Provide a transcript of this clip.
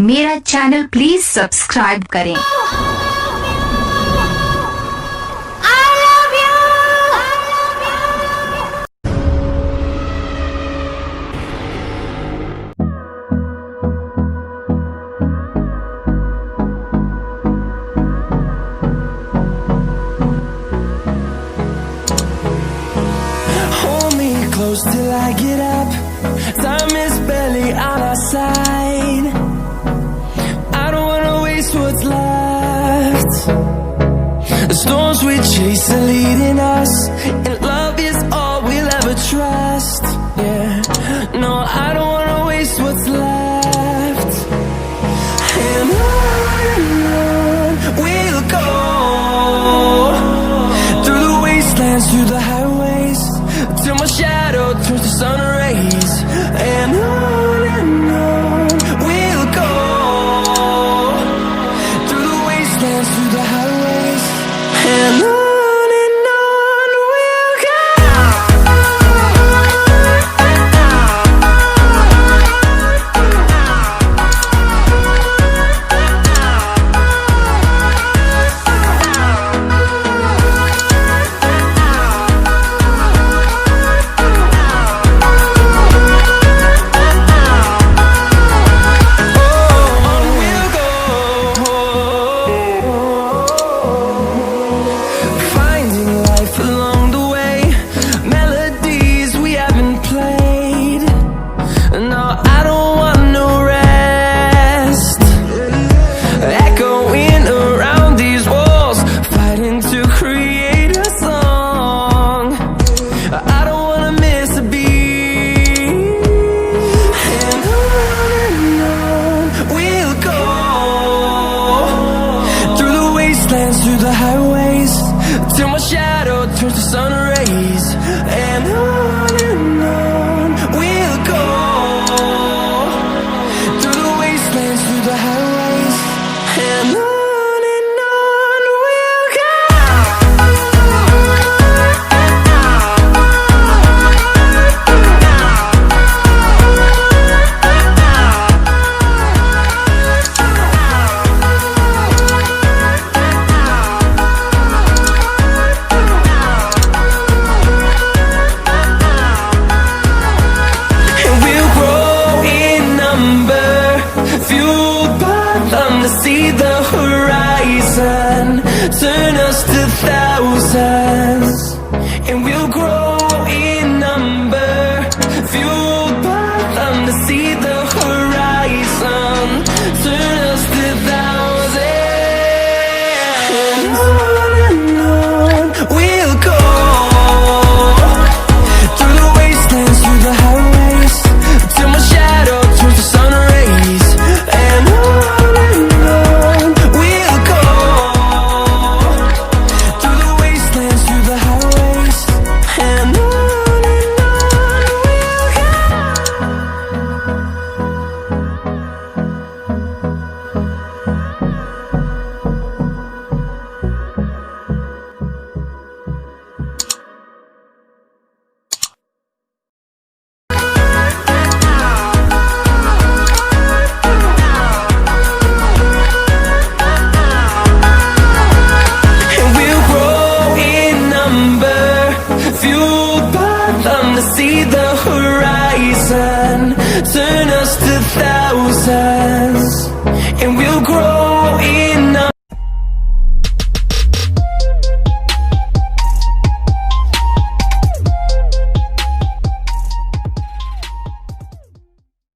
मेरा channel please subscribe करें। Close till I get up. Time is barely on our side. I don't wanna waste what's left. The storms we chase are leading us, and love is all we'll ever trust. Yeah, no, I don't wanna waste what's left. And on we'll go, through the wastelands, through the highways, till my shadow turns to sun rays. And on we'll go, through the wastelands, through the highways. And on we'll go. Through the highways, till my shadow turns to sun rays. And on we'll go, through the wastelands, through the highways. And on we'll go. See the horizon, turn us to thousands, and we'll grow in number, fueled by them to see the horizon, turn us to thousands. And on we'll go, through the wastelands, through the highways, till my shadow turns to sun rays. And see the horizon, turn us to thousands, and we'll grow